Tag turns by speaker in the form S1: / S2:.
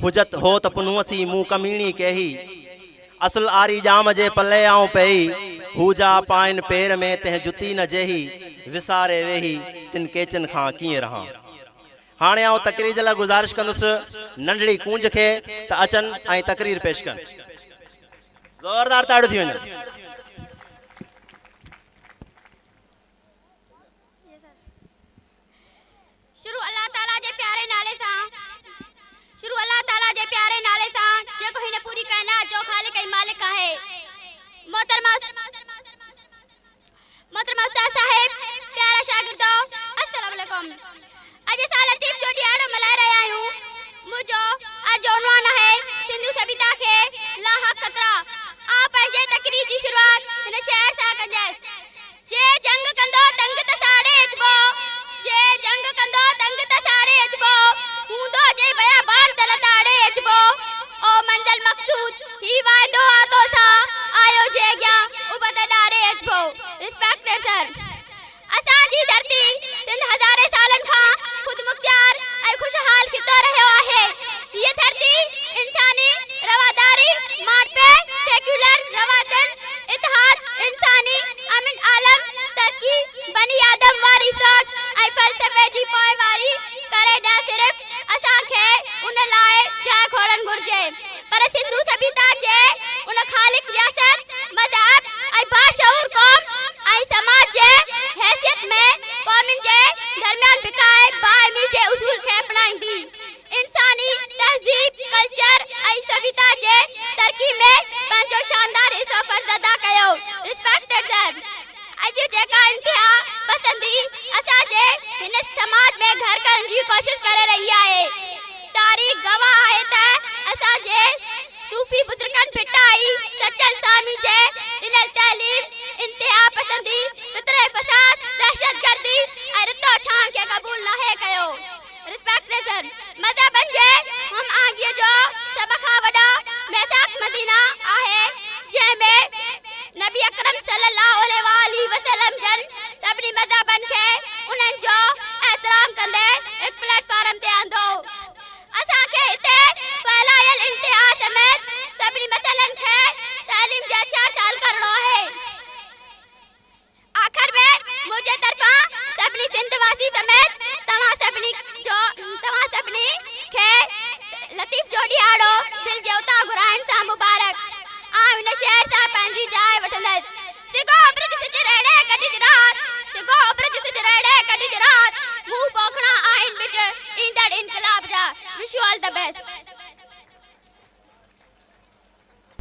S1: हुजत हो त पुनुअसी मुँह कमीणी कही असल आरी जाम जे पले आऊं पई हूजा पाइन पेर में तेह जुती न जेही विसारे वेही तिन केचन खां कीअं रहा। हाणे आऊं तकरीर जे लाइ गुज़ारिश कंदुसि नंढड़ी कूंज खे त अचन ऐं तकरीर पेश कनि। ज़ोरदार ताड़ियूं थी वञनि।
S2: शुरू अल्लाह ताला जे प्यारे नाले सां शुरू अल्लाह ताला जे प्यारे नाले सां जेको हिन पूरी कायनात जो खालिक ऐं मालिक आहे। मोहतरमा उस्ताद साहिब, प्यारा शागिर्दो, अस्सलाम वालेकुम। अज असां लतीफ जो ॾियारो मल्हाए रहिया आहियूं। मुंहिंजो अॼु जो उनवान आहे सिंधू सभ्यता खे लाहक ख़तरा। आउं पंहिंजे तकरीर जी शुरूआत हिन शेर सां कंदसि। जे जंग कंदो तंग त साड़े अचबो, जे जंग कंदो तंग त साड़े अचबो, हूंदो जे बयाबान त लताड़े अचबो। ओ मंज़िल मक़सूद ही वाइदो आतो सां आयो जे अॻियां उबत ॾारे अचबो। रिस्पेक्टेड सर, असांजी धरती सिंध हज़ारे सालन खां ख़ुद मुख्तियार ऐं खुशहाल खितो रहियो आहे। हीअ धरती इंसानी रवादारी, मारपे, सेक्युलर रवादन, इतिहाद, इंसानी अमन आलम, तरक्की, बनी आदम वारी सोच ऐं फ़लसफ़े जी पोइवारी करे न सिर्फ़ असांखे उन लाइ जाइ खोड़ण घुर्जे, पर सिंधू सभ्यता जे उन ख़ालिक रियासत, मज़हब ऐं बाशऊर क़ौम ऐं समाज जे हैसियत में क़ौमुनि जे दरमियान बिकाए बाइमी जे उसूल खे अपनाईंदी। इंसानी तहज़ीब, कल्चर ऐं सभ्यता जे तरक्की में पंहिंजो शानदार हिस्सो फ़र्ज़ अदा कयो। रिस्पेक्टेड सर, अॼु जेका इंतिहा पसंदी असांजे हिन समाज में घर करण जी कोशिश करे रही आहे। तारीख़ गवाह आहे त असांजे सूफ़ी बुज़ुर्गनि फिटाई सचल सामी जे ॾिनल तइलीम, इंतिहा पसंदी, फितरे फसाद, दहशतगर्दी ऐं रितो छाण खे क़बूल नाहे कयो। रिस्पेक्टेड सर, मज़हबनि जे हम आहंगीअ जो सभ खां वॾो मैसाक मदीना आहे, जंहिंमें नबी अकरम सल्लल्लाहु अलैहि वसल्लम जन सभिनी मज़हबनि खे उन्हनि जो एहतराम कंदे हिकु प्लेटफॉर्म ते आंदो। असांखे हिते फैलायल इंतिहा समेत सभिनी मसइलनि खे तालीम जा 4 साल करणो आहे। आखिर में मुझे तरफां सभिनी सिंध वासी समेत तव्हां सभिनी खे लतीफ जो ॾियारो दिल जे उतां घुराइण सां मुबारक। आउं हिन शहर सां पंहिंजी जाइ वठंदसि। सिगो ब्रिज सिज रेड़े कढिज रात, सिगो ब्रिज सिज रेड़े कढिज रात, मुंहुं पोखणा आहिनि बिच ईंदड़ इनकलाब जा। Wish U all the best.